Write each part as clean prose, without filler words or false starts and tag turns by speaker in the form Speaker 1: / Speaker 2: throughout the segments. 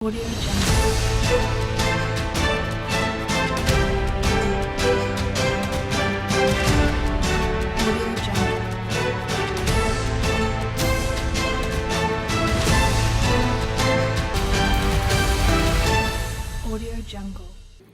Speaker 1: Audio Jungle. Audio Jungle. Audio Jungle.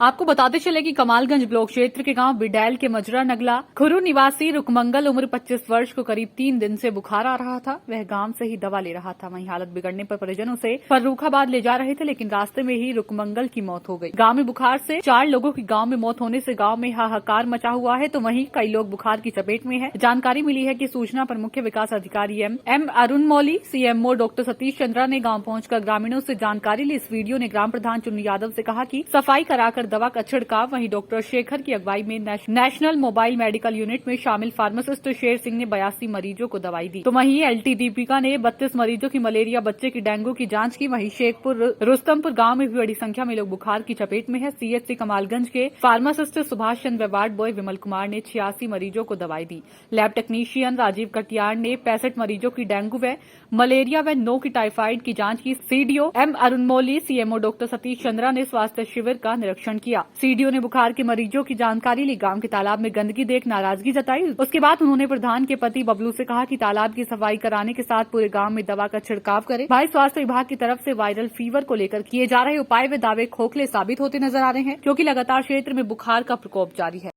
Speaker 2: आपको बताते चले कि कमालगंज ब्लॉक क्षेत्र के गांव बिडैल के मजरा नगला खुरू निवासी रुकमंगल उम्र 25 वर्ष को करीब 3 दिन से बुखार आ रहा था। वह गांव से ही दवा ले रहा था। वहीं हालत बिगड़ने पर परिजनों से फर्रुखाबाद ले जा रहे थे, लेकिन रास्ते में ही रुकमंगल की मौत हो गई। गांव में बुखार से 4 लोगों की गांव में मौत होने से गांव में हाहाकार मचा हुआ है, तो वहीं कई लोग बुखार की चपेट में है। जानकारी मिली है कि सूचना पर मुख्य विकास अधिकारी एम अरुण मौली, सीएमओ डॉक्टर सतीश चंद्रा ने गांव पहुंचकर ग्रामीणों से जानकारी ली। इस वीडियो ने ग्राम प्रधान चुन्नी यादव से कहा कि सफाई कराकर दवा का छिड़काव। वहीं डॉक्टर शेखर की अगुवाई में नेशनल मोबाइल मेडिकल यूनिट में शामिल फार्मासिस्ट शेर सिंह ने 82 मरीजों को दवाई दी। तो वहीं एलटी दीपिका ने 32 मरीजों की मलेरिया, बच्चे की डेंगू की जांच की। वहीं शेखपुर रुस्तमपुर गांव में भी बड़ी संख्या में लोग बुखार की चपेट में है। सीएचसी कमालगंज के फार्मासिस्ट सुभाष चंद्र व वार्ड बॉय विमल कुमार ने 86 मरीजों को दवाई दी। लैब टेक्नीशियन राजीव कटियार ने 65 मरीजों की डेंगू व मलेरिया व 9 की टाइफाइड की जांच की। सीडीओ एम अरुण मौली, सीएमओ डॉक्टर सतीश चंद्रा ने स्वास्थ्य शिविर का निरीक्षण किया। सीडीओ ने बुखार के मरीजों की जानकारी ली। गांव के तालाब में गंदगी देख नाराजगी जताई। उसके बाद उन्होंने प्रधान के पति बबलू से कहा कि तालाब की सफाई कराने के साथ पूरे गांव में दवा का छिड़काव करें। भाई स्वास्थ्य विभाग की तरफ से वायरल फीवर को लेकर किए जा रहे उपाय व दावे खोखले साबित होते नजर आ रहे हैं, क्योंकि लगातार क्षेत्र में बुखार का प्रकोप जारी है।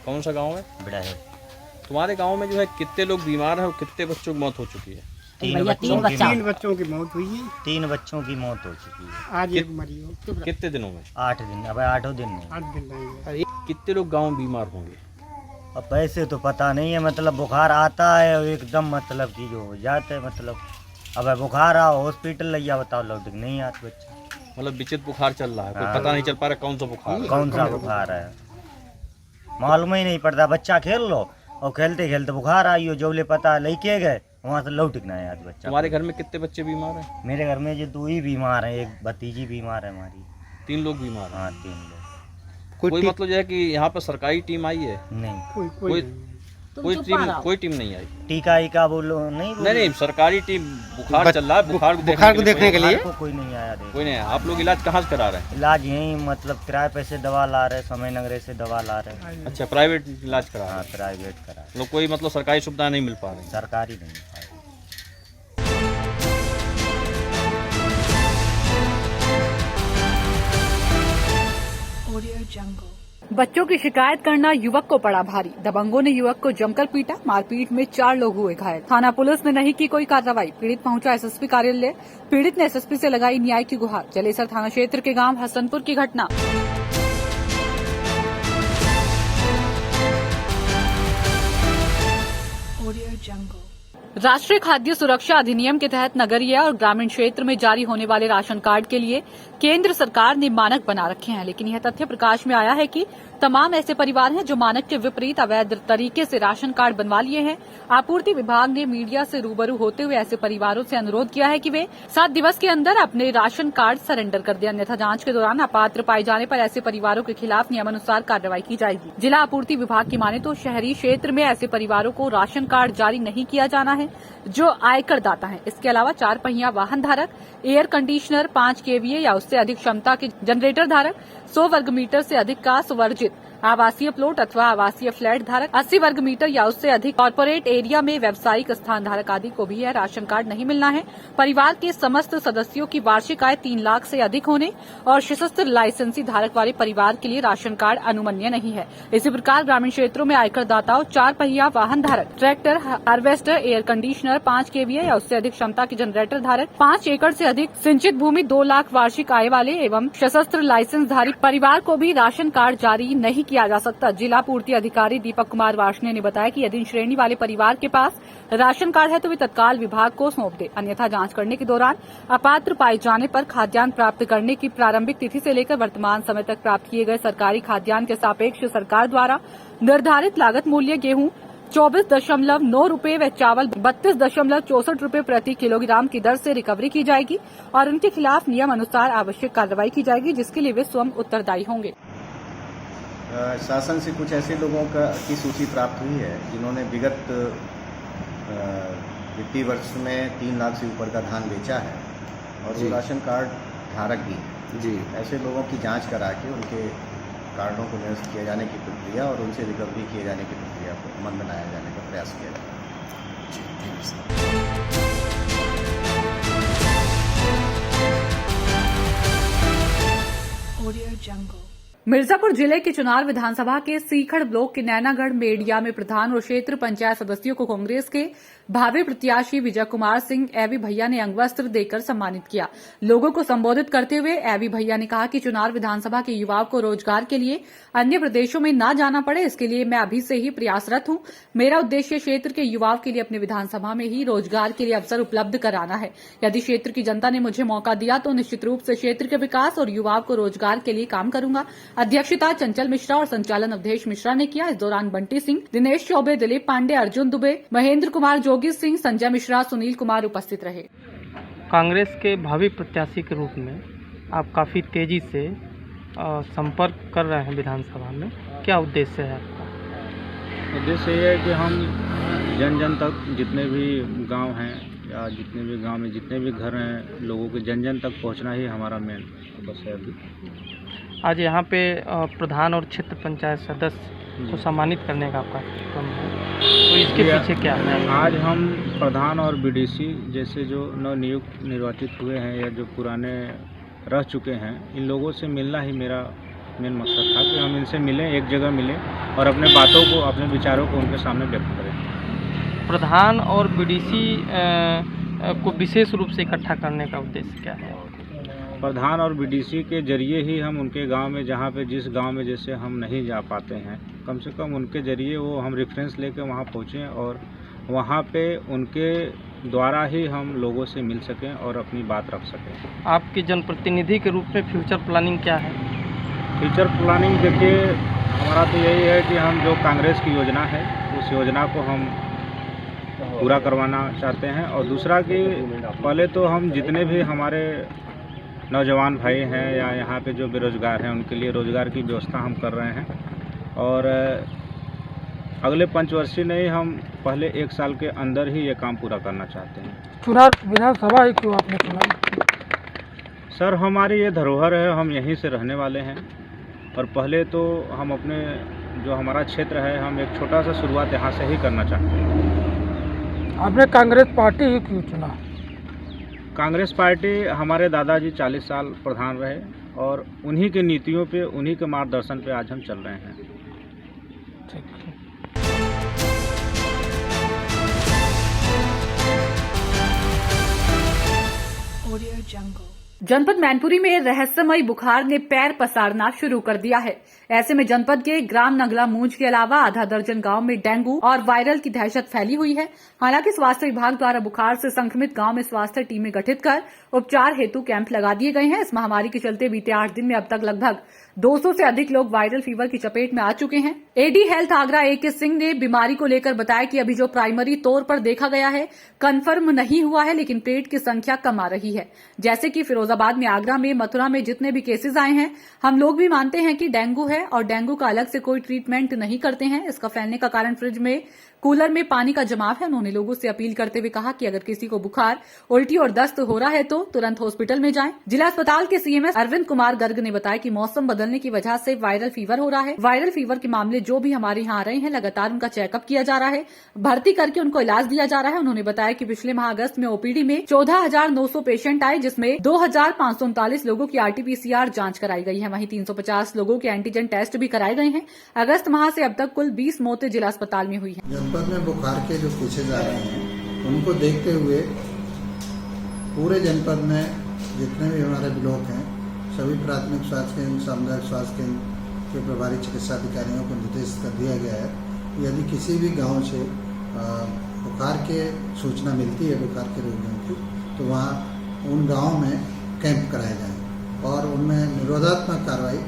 Speaker 3: कौन सा गांव है?
Speaker 4: बड़ा है।
Speaker 3: तुम्हारे गांव में जो है कितने लोग बीमार हैं और कितने बच्चों की मौत हो चुकी है?
Speaker 4: तीन बच्चों
Speaker 5: की मौत हुई है।
Speaker 4: 3 बच्चों की मौत हो चुकी है।
Speaker 5: आज एक मरी हो।
Speaker 3: कितने दिनों में?
Speaker 4: 8 दिन, अब 8 दिन नहीं।
Speaker 5: 8 दिन रहेंगे।
Speaker 3: कितने लोग गांव में बीमार होंगे?
Speaker 4: अब पैसे तो पता नहीं है, मतलब बुखार आता है और एकदम मतलब कि जो हो जाते हैं, मतलब अब बुखार आओ हॉस्पिटल ले जाओ, बताओ लोग नहीं आते बच्चे।
Speaker 3: मतलब विचित्र बुखार चल रहा है, कोई
Speaker 4: हाँ।
Speaker 3: पता नहीं चल पा रहा कौन सा बुखार है।
Speaker 4: कौन सा बुखार है मालूम ही नहीं पड़ता। बच्चा खेल लो और खेलते खेलते बुखार आई हो, जो ले पता लेके गए वहाँ से लौट ना है आज बच्चा।
Speaker 3: तुम्हारे घर में कितने बच्चे बीमार हैं?
Speaker 4: मेरे घर में जो 2 ही बीमार हैं, एक भतीजी बीमार है हमारी।
Speaker 3: 3 लोग बीमार हैं।
Speaker 4: हाँ 3 लोग।
Speaker 3: कोई मतलब जो है कि यहाँ पर सरकारी टीम आई है?
Speaker 4: नहीं
Speaker 3: कोई टीम नहीं आई।
Speaker 4: टीका ईका बोलो नहीं
Speaker 3: नहीं, सरकारी टीम बुखार चल रहा है, बुखार को देखने के लिए
Speaker 4: कोई नहीं आया।
Speaker 3: कोई नहीं। आप लोग इलाज कहाँ से करा रहे हैं?
Speaker 4: इलाज यहीं मतलब किराए पैसे दवा ला रहे, समय नगरे से दवा ला रहे।
Speaker 3: अच्छा, प्राइवेट इलाज करा रहे
Speaker 4: हाँ
Speaker 3: हैं।
Speaker 4: प्राइवेट करा
Speaker 3: लोग कोई मतलब सरकारी सुविधा नहीं मिल पा रही?
Speaker 4: सरकारी नहीं।
Speaker 1: Audio Jungle.
Speaker 2: बच्चों की शिकायत करना युवक को पड़ा भारी। दबंगों ने युवक को जमकर पीटा। मारपीट में 4 लोग हुए घायल। थाना पुलिस ने नहीं की कोई कार्रवाई। पीड़ित पहुंचा एसएसपी कार्यालय। पीड़ित ने एसएसपी से लगाई न्याय की गुहार। जलेसर थाना क्षेत्र के गांव हसनपुर की घटना।
Speaker 1: Audio Jungle.
Speaker 2: राष्ट्रीय खाद्य सुरक्षा अधिनियम के तहत नगरीय और ग्रामीण क्षेत्र में जारी होने वाले राशन कार्ड के लिए केंद्र सरकार ने मानक बना रखे हैं, लेकिन यह तथ्य प्रकाश में आया है कि तमाम ऐसे परिवार हैं जो मानक के विपरीत अवैध तरीके से राशन कार्ड बनवा लिए हैं। आपूर्ति विभाग ने मीडिया से रूबरू होते हुए ऐसे परिवारों से अनुरोध किया है कि वे 7 दिवस के अंदर अपने राशन कार्ड सरेंडर कर दें, अन्यथा जांच के दौरान अपात्र पाए जाने पर ऐसे परिवारों के खिलाफ नियमानुसार कार्रवाई की जाएगी। जिला आपूर्ति विभाग की माने तो शहरी क्षेत्र में ऐसे परिवारों को राशन कार्ड जारी नहीं किया जाना है जो आयकर दाता है। इसके अलावा 4 पहिया वाहन धारक, एयर कंडीशनर, 5 केवीए या उससे अधिक क्षमता के जनरेटर धारक, 100 वर्ग मीटर से अधिक का सुवर्जित आवासीय प्लॉट अथवा आवासीय फ्लैट धारक, 80 वर्ग मीटर या उससे अधिक कॉर्पोरेट एरिया में व्यावसायिक स्थान धारक आदि को भी यह राशन कार्ड नहीं मिलना है। परिवार के समस्त सदस्यों की वार्षिक आय 3 लाख से अधिक होने और सशस्त्र लाइसेंसी धारक वाले परिवार के लिए राशन कार्ड अनुमन्य नहीं है। इसी प्रकार ग्रामीण क्षेत्रों में आयकर दाताओं 4 पहिया वाहन धारक, tractor, harvester, air conditioner, 5 KVA या उससे अधिक क्षमता के जनरेटर धारक, 5 एकड़ से अधिक सिंचित भूमि, 2 लाख वार्षिक आय वाले एवं सशस्त्र लाइसेंस धारी परिवार को भी राशन कार्ड जारी नहीं किया जा सकता। जिला पूर्ति अधिकारी दीपक कुमार वार्ष्णेय ने बताया कि यदि इन श्रेणी वाले परिवार के पास राशन कार्ड है तो वे तत्काल विभाग को सौंप दे, अन्यथा जांच करने के दौरान अपात्र पाए जाने पर खाद्यान्न प्राप्त करने की प्रारंभिक तिथि से लेकर वर्तमान समय तक प्राप्त किए गए सरकारी खाद्यान्न के सापेक्ष सरकार द्वारा निर्धारित लागत मूल्य गेहूं 24.9 रुपए व चावल 32.64 रुपए प्रति किलोग्राम की दर से रिकवरी की जाएगी और उनके खिलाफ नियम अनुसार आवश्यक कार्रवाई की जाएगी, जिसके लिए वे स्वयं उत्तरदायी होंगे।
Speaker 6: शासन से कुछ ऐसे लोगों की सूची प्राप्त हुई है जिन्होंने विगत वित्तीय वर्ष में 3 लाख से ऊपर का धान बेचा है और वो राशन कार्ड धारक भी
Speaker 3: जी
Speaker 6: ऐसे लोगों की जांच करा के उनके कार्डों को निरस्त किए जाने की प्रक्रिया और उनसे रिकवरी किए जाने की प्रक्रिया को अमल में लाया जाने का प्रयास किया जाएगा।
Speaker 1: Audio Jungle.
Speaker 2: मिर्जापुर जिले के चुनार विधानसभा के सीखड़ ब्लॉक के नैनागढ़ मेडिया में प्रधान और क्षेत्र पंचायत सदस्यों को कांग्रेस के भावी प्रत्याशी विजय कुमार सिंह एवी भैया ने अंगवस्त्र देकर सम्मानित किया। लोगों को संबोधित करते हुए एवी भैया ने कहा कि चुनार विधानसभा के युवाओं को रोजगार के लिए अन्य प्रदेशों में न जाना पड़े, इसके लिए मैं अभी से ही प्रयासरत हूं। मेरा उद्देश्य क्षेत्र के युवाओं के लिए अपने विधानसभा में ही रोजगार के लिए अवसर उपलब्ध कराना है। यदि क्षेत्र की जनता ने मुझे मौका दिया तो निश्चित रूप से क्षेत्र के विकास और युवाओं को रोजगार के लिए काम करूंगा। अध्यक्षता चंचल मिश्रा और संचालन अवधेश मिश्रा ने किया। इस दौरान बंटी सिंह, दिनेश चौबे, दिलीप पांडे, अर्जुन दुबे, महेंद्र कुमार, जोगी सिंह, संजय मिश्रा, सुनील कुमार उपस्थित रहे।
Speaker 7: कांग्रेस के भावी प्रत्याशी के रूप में आप काफ़ी तेजी से संपर्क कर रहे हैं विधानसभा में, क्या उद्देश्य है आपका?
Speaker 8: उद्देश्य ये है कि हम जन जन तक जितने भी गांव हैं या जितने भी गांव में जितने भी घर हैं, लोगों के जन जन तक पहुंचना ही हमारा मेन बस है अभी।
Speaker 7: आज यहाँ पे प्रधान और क्षेत्र पंचायत सदस्य को सम्मानित करने का आपका कार्यक्रम है, तो इसके पीछे क्या है?
Speaker 8: आज हम प्रधान और बीडीसी जैसे जो नवनियुक्त निर्वाचित हुए हैं या जो पुराने रह चुके हैं, इन लोगों से मिलना ही मेरा मेन मकसद था कि हम इनसे मिलें, एक जगह मिलें और अपने बातों को, अपने विचारों को उनके सामने व्यक्त करें।
Speaker 7: प्रधान और बीडीसी को विशेष रूप से इकट्ठा करने का उद्देश्य क्या है?
Speaker 8: प्रधान और बीडीसी के जरिए ही हम उनके गांव में, जहां पे जिस गांव में जैसे हम नहीं जा पाते हैं, कम से कम उनके जरिए वो हम रेफरेंस लेके वहां पहुँचें और वहां पे उनके द्वारा ही हम लोगों से मिल सकें और अपनी बात रख सकें।
Speaker 7: आपके जनप्रतिनिधि के रूप में फ्यूचर प्लानिंग क्या है?
Speaker 8: फ्यूचर प्लानिंग देखिए, हमारा तो यही है कि हम जो कांग्रेस की योजना है उस योजना को हम पूरा करवाना चाहते हैं और दूसरा कि पहले तो हम जितने भी हमारे नौजवान भाई हैं या यहाँ पे जो बेरोज़गार हैं उनके लिए रोज़गार की व्यवस्था हम कर रहे हैं और अगले पंचवर्षीय नहीं, हम पहले 1 साल के अंदर ही ये काम पूरा करना चाहते हैं।
Speaker 7: चुनाव विधानसभा क्यों आपने चुना?
Speaker 8: सर, हमारी ये धरोहर है, हम यहीं से रहने वाले हैं और पहले तो हम अपने जो हमारा क्षेत्र है, हम एक छोटा सा शुरुआत यहाँ से ही करना चाहते हैं।
Speaker 7: आपने कांग्रेस पार्टी ही क्यों चुना?
Speaker 8: कांग्रेस पार्टी, हमारे दादाजी 40 साल प्रधान रहे और उन्हीं के नीतियों पे, उन्हीं के मार्गदर्शन पे आज हम चल रहे हैं।
Speaker 1: Audio Jungle.
Speaker 2: जनपद मैनपुरी में रहस्यमयी बुखार ने पैर पसारना शुरू कर दिया है। ऐसे में जनपद के ग्राम नगला मूंज के अलावा आधा दर्जन गांव में डेंगू और वायरल की दहशत फैली हुई है। हालांकि स्वास्थ्य विभाग द्वारा बुखार से संक्रमित गांव में स्वास्थ्य टीमें गठित कर उपचार हेतु कैंप लगा दिए गए हैं। इस महामारी के चलते बीते 8 दिन में अब तक लगभग 200 से अधिक लोग वायरल फीवर की चपेट में आ चुके हैं। AD health Agra AK Singh ने बीमारी को लेकर बताया कि अभी जो प्राइमरी तौर पर देखा गया है कंफर्म नहीं हुआ है, लेकिन पेट की संख्या कम आ रही है। जैसे कि फिरोजाबाद में, आगरा में, मथुरा में जितने भी केसेस आए हैं, हम लोग भी मानते हैं कि डेंगू है और डेंगू का अलग से कोई ट्रीटमेंट नहीं करते हैं। इसका फैलने का कारण फ्रिज में, कूलर में पानी का जमाव है। उन्होंने लोगों से अपील करते हुए कहा कि अगर किसी को बुखार, उल्टी और दस्त हो रहा है तो तुरंत हॉस्पिटल में जाएं। जिला अस्पताल के CMS अरविंद कुमार गर्ग ने बताया कि मौसम बदलने की वजह से वायरल फीवर हो रहा है। वायरल फीवर के मामले जो भी हमारे यहाँ आ रहे हैं, लगातार उनका चेकअप किया जा रहा है, भर्ती करके उनको इलाज दिया जा रहा है। उन्होंने बताया कि पिछले माह अगस्त में OPD में 14,900 पेशेंट आए, जिसमें 2,539 लोगों की RT-PCR जांच कराई गई है। वहीं 350 लोगों के एंटीजन टेस्ट भी कराए गए हैं। अगस्त माह से अब तक कुल 20 मौतें जिला अस्पताल में हुई है।
Speaker 9: जनपद में बुखार के जो केसेज आ रहे हैं उनको देखते हुए पूरे जनपद में जितने भी हमारे ब्लॉक हैं, सभी प्राथमिक स्वास्थ्य केंद्र, सामुदायिक स्वास्थ्य केंद्र के प्रभारी चिकित्सा अधिकारियों को निर्देश कर दिया गया है कि यदि किसी भी गांव से बुखार के सूचना मिलती है, बुखार के रोगियों की, तो वहाँ उन गाँव में कैंप कराए जाएं और उनमें निरोधात्मक कार्रवाई,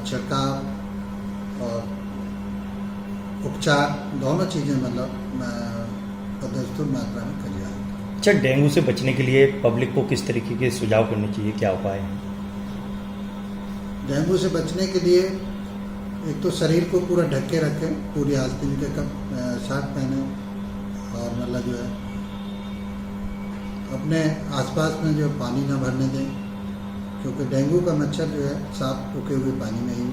Speaker 9: छिड़काव और उपचार दोनों चीज़ें मतलब दस्तूर मात्रा में करी जाए।
Speaker 10: अच्छा, डेंगू से बचने के लिए पब्लिक को किस तरीके के सुझाव करने चाहिए, क्या उपाय है?
Speaker 9: डेंगू से बचने के लिए एक तो शरीर को पूरा ढक के रखें, पूरी आस्तीन के शर्ट पहने और मतलब जो है अपने आसपास में जो पानी ना भरने दें क्योंकि डेंगू का मच्छर जो है साफ रुके हुए पानी में ही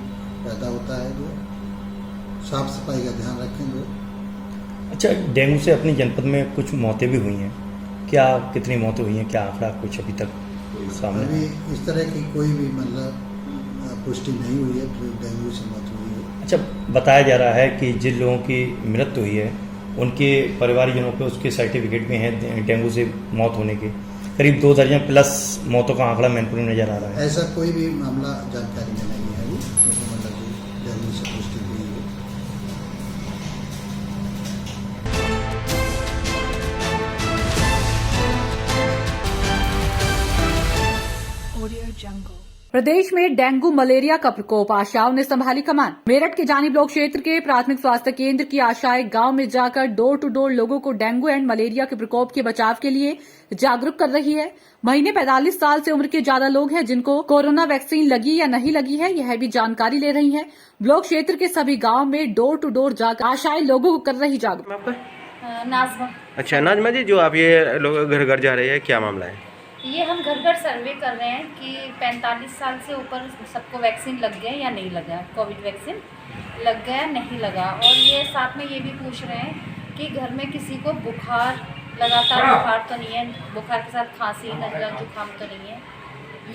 Speaker 9: पैदा होता है। जो साफ सफाई का ध्यान रखें। जो
Speaker 10: अच्छा, डेंगू से अपनी जनपद में कुछ मौतें भी हुई हैं, क्या कितनी मौतें हुई हैं, क्या आंकड़ा कुछ अभी तक सामने?
Speaker 9: अभी इस तरह की कोई भी मतलब पुष्टि नहीं हुई है जो डेंगू से मौत हुई है।
Speaker 10: अच्छा, बताया जा रहा है कि जिन लोगों की मृत्यु हुई है उनके परिवारजनों पे उसके सर्टिफिकेट भी हैं डेंगू से मौत होने के, करीब 2 दर्जन प्लस मौतों का आंकड़ा मैनपुर में नजर आ रहा है।
Speaker 9: ऐसा कोई भी मामला जानकारी में नहीं है अभी, तो मतलब कि डेंगू से पुष्टि हुई है।
Speaker 1: Audio Jungle.
Speaker 2: प्रदेश में डेंगू मलेरिया का प्रकोप, आशाओं ने संभाली कमान। मेरठ के जानी ब्लॉक क्षेत्र के प्राथमिक स्वास्थ्य केंद्र की आशाएं गांव में जाकर डोर टू डोर लोगों को डेंगू एंड मलेरिया के प्रकोप के बचाव के लिए जागरूक कर रही है। महीने 45 साल से उम्र के ज्यादा लोग हैं जिनको कोरोना वैक्सीन लगी या नहीं लगी है, यह भी जानकारी ले रही है। ब्लॉक क्षेत्र के सभी गाँव में डोर टू डोर जाकर आशाएं लोगों को कर रही जागरूक।
Speaker 11: नाज़मा।
Speaker 3: अच्छा नाज़मा जी, जो आप ये लोग घर घर जा रहे हैं, क्या मामला है?
Speaker 11: ये हम घर घर सर्वे कर रहे हैं कि 45 साल से ऊपर सबको वैक्सीन लग गया या नहीं लगा, कोविड वैक्सीन लग गया नहीं लगा। और ये साथ में ये भी पूछ रहे हैं कि घर में किसी को बुखार, लगातार बुखार तो नहीं है, बुखार के साथ खांसी, नज़ला, जुकाम तो नहीं है,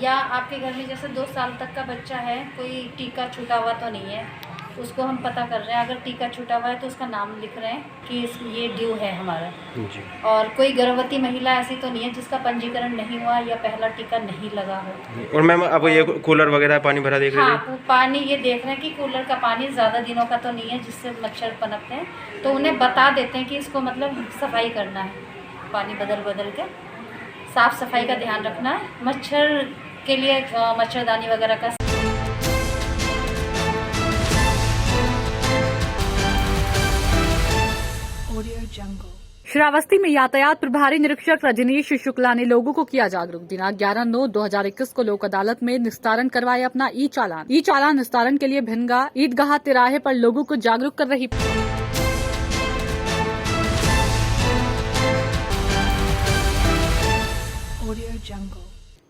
Speaker 11: या आपके घर में जैसे 2 साल तक का बच्चा है, कोई टीका छूटा हुआ तो नहीं है, उसको हम पता कर रहे हैं। अगर टीका छूटा हुआ है तो उसका नाम लिख रहे हैं कि ये ड्यू है हमारा जी। और कोई गर्भवती महिला ऐसी तो नहीं है जिसका पंजीकरण नहीं हुआ या पहला टीका नहीं लगा हो।
Speaker 3: और मैम अब ये कूलर वगैरह पानी भरा देख रहे हैं?
Speaker 11: हाँ, पानी ये देख रहे हैं कि कूलर का पानी ज़्यादा दिनों का तो नहीं है जिससे मच्छर पनपते हैं, तो उन्हें बता देते हैं कि इसको मतलब सफाई करना है, पानी बदल बदल के साफ़ सफाई का ध्यान रखना है। मच्छर के लिए मच्छरदानी वगैरह का
Speaker 1: Audio Jungle.
Speaker 2: श्रावस्ती में यातायात प्रभारी निरीक्षक रजनीश शुक्ला ने लोगों को किया जागरूक। दिनांक 11/9/2021 को लोक अदालत में निस्तारण करवाया अपना ई चालान निस्तारण के लिए भिनगा ईदगाह तिराहे पर लोगों को जागरूक कर रही।
Speaker 1: Audio Jungle.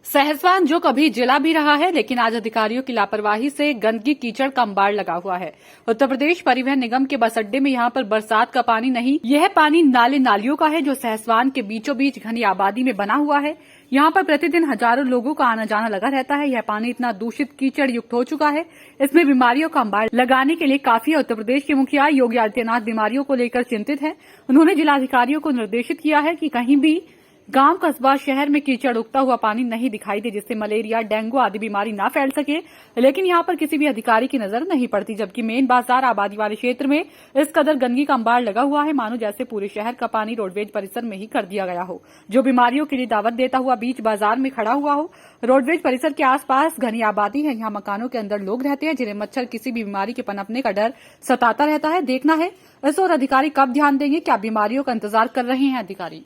Speaker 2: सहसवान जो कभी जिला भी रहा है, लेकिन आज अधिकारियों की लापरवाही से गंदगी कीचड़ का अंबार लगा हुआ है। उत्तर प्रदेश परिवहन निगम के बस अड्डे में यहाँ पर बरसात का पानी नहीं, यह पानी नाले नालियों का है जो सहसवान के बीचों बीच घनी आबादी में बना हुआ है। यहाँ पर प्रतिदिन हजारों लोगों का आना जाना लगा रहता है। यह पानी इतना दूषित कीचड़ युक्त हो चुका है, इसमें बीमारियों का अंबार लगाने के लिए काफी है। उत्तर प्रदेश के मुखिया योगी आदित्यनाथ बीमारियों को लेकर चिंतित हैं। उन्होंने जिलाधिकारियों को निर्देशित किया है कि कहीं भी गांव, कस्बा, शहर में कीचड़ उगता हुआ पानी नहीं दिखाई दे, जिससे मलेरिया, डेंगू आदि बीमारी ना फैल सके। लेकिन यहाँ पर किसी भी अधिकारी की नजर नहीं पड़ती, जबकि मेन बाजार आबादी वाले क्षेत्र में इस कदर गंदगी का अंबार लगा हुआ है, मानो जैसे पूरे शहर का पानी रोडवेज परिसर में ही कर दिया गया हो, जो बीमारियों के लिए दावत देता हुआ बीच बाजार में खड़ा हुआ हो। रोडवेज परिसर के आसपास घनी आबादी है, यहाँ मकानों के अंदर लोग रहते हैं जिन्हें मच्छर किसी भी बीमारी के पनपने का डर सताता रहता है। देखना है इस और अधिकारी कब ध्यान देंगे, क्या बीमारियों का इंतजार कर रहे हैं अधिकारी।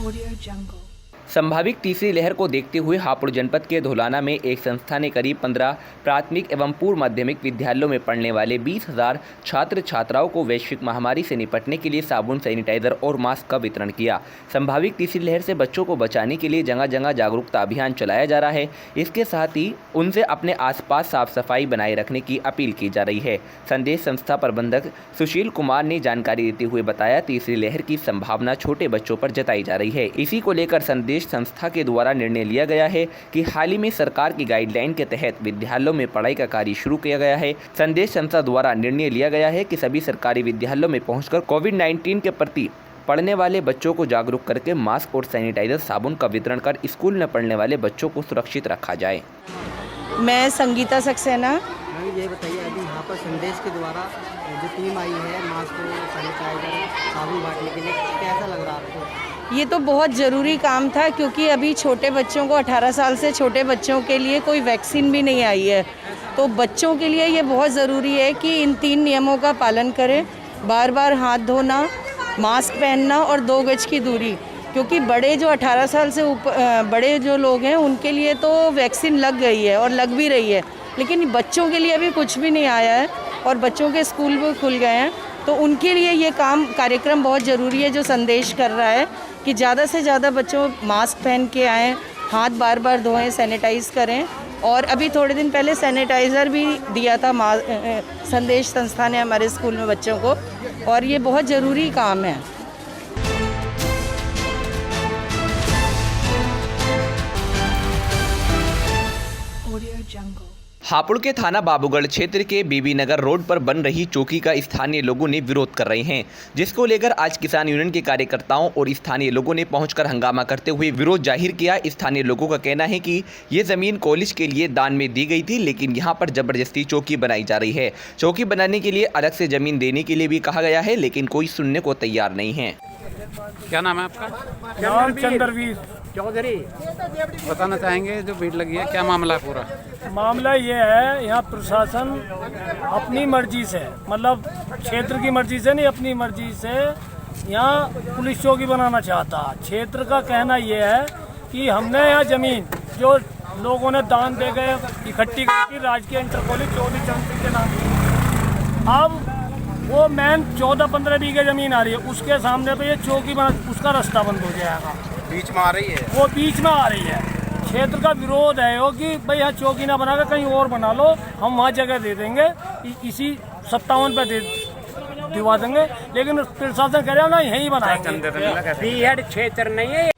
Speaker 1: Audio Jungle.
Speaker 12: संभावित तीसरी लहर को देखते हुए हापुड़ जनपद के धोलाना में एक संस्था ने करीब 15 प्राथमिक एवं पूर्व माध्यमिक विद्यालयों में पढ़ने वाले 20,000 छात्र छात्राओं को वैश्विक महामारी से निपटने के लिए साबुन, सैनिटाइजर और मास्क का वितरण किया। संभावित तीसरी लहर से बच्चों को बचाने के लिए जगह जगह जागरूकता अभियान चलाया जा रहा है। इसके साथ ही उनसे अपने आसपास साफ सफाई बनाए रखने की अपील की जा रही है। संदेश संस्था प्रबंधक सुशील कुमार ने जानकारी देते हुए बताया, तीसरी लहर की संभावना छोटे बच्चों पर जताई जा रही है। इसी को लेकर संदेश संस्था के द्वारा निर्णय लिया गया है कि हाल ही में सरकार की गाइडलाइन के तहत विद्यालयों में पढ़ाई का कार्य शुरू किया गया है। संदेश संस्था द्वारा निर्णय लिया गया है कि सभी सरकारी विद्यालयों में पहुंचकर कोविड-19 के प्रति पढ़ने वाले बच्चों को जागरूक करके मास्क और सैनिटाइजर, साबुन का वितरण कर स्कूल में पढ़ने वाले बच्चों को सुरक्षित रखा जाए।
Speaker 13: मैं संगीता सक्सेना।
Speaker 5: ये बताइए, अभी यहाँ पर संदेश के द्वारा जो टीम आई है मास्क, सैनिटाइजर, साबुन बांटने के लिए, कैसा लग रहा है आपको?
Speaker 13: ये तो बहुत ज़रूरी काम था, क्योंकि अभी छोटे बच्चों को 18 साल से छोटे बच्चों के लिए कोई वैक्सीन भी नहीं आई है, तो बच्चों के लिए ये बहुत ज़रूरी है कि इन 3 नियमों का पालन करें। बार बार हाथ धोना, मास्क पहनना और 2 गज की दूरी, क्योंकि बड़े जो 18 साल से ऊपर बड़े जो लोग हैं उनके लिए तो वैक्सीन लग गई है और लग भी रही है, लेकिन बच्चों के लिए अभी कुछ भी नहीं आया है और बच्चों के स्कूल भी खुल गए हैं, तो उनके लिए ये कार्यक्रम बहुत ज़रूरी है, जो संदेश कर रहा है कि ज़्यादा से ज़्यादा बच्चों मास्क पहन के आएँ, हाथ बार बार धोएं, सैनिटाइज़ करें। और अभी थोड़े दिन पहले सैनिटाइज़र भी दिया था संदेश संस्था ने हमारे स्कूल में बच्चों को, और ये बहुत ज़रूरी काम है।
Speaker 1: Audio Jungle.
Speaker 12: हापुड़ के थाना बाबूगढ़ क्षेत्र के बीबी नगर रोड पर बन रही चौकी का स्थानीय लोगों ने विरोध कर रहे हैं, जिसको लेकर आज किसान यूनियन के कार्यकर्ताओं और स्थानीय लोगों ने पहुंचकर हंगामा करते हुए विरोध जाहिर किया। स्थानीय लोगों का कहना है कि ये जमीन कॉलेज के लिए दान में दी गई थी, लेकिन यहाँ पर जबरदस्ती चौकी बनाई जा रही है। चौकी बनाने के लिए अलग से जमीन देने के लिए भी कहा गया है, लेकिन कोई सुनने को तैयार नहीं है।
Speaker 14: क्या नाम है आपका?
Speaker 15: नाम चंद्रवीर
Speaker 14: चौधरी। बताना चाहेंगे जो भीड़ लगी है, क्या मामला है पूरा?
Speaker 15: मामला ये है, यहाँ प्रशासन अपनी मर्जी से, मतलब क्षेत्र की मर्जी से नहीं, अपनी मर्जी से यहाँ पुलिस चौकी बनाना चाहता। क्षेत्र का कहना ये है कि हमने यहाँ जमीन जो लोगों ने दान दे गए इकट्ठी की राजकीय इंटर कॉलेज चौधरी चंद के नाम, अब वो मैन 14-15 बीघे जमीन आ रही है, उसके सामने पे ये चौकी बना, उसका रास्ता बंद हो जाएगा।
Speaker 14: बीच में आ रही है,
Speaker 15: वो बीच में आ रही है। क्षेत्र का विरोध है वो कि भाई यहाँ चौकी ना बनाकर कहीं और बना लो, हम वहाँ जगह दे देंगे, इसी 57 पे दिवा देंगे, लेकिन प्रशासन कह रहा है ना यहीं बनाएंगे।
Speaker 14: क्षेत्र नहीं है।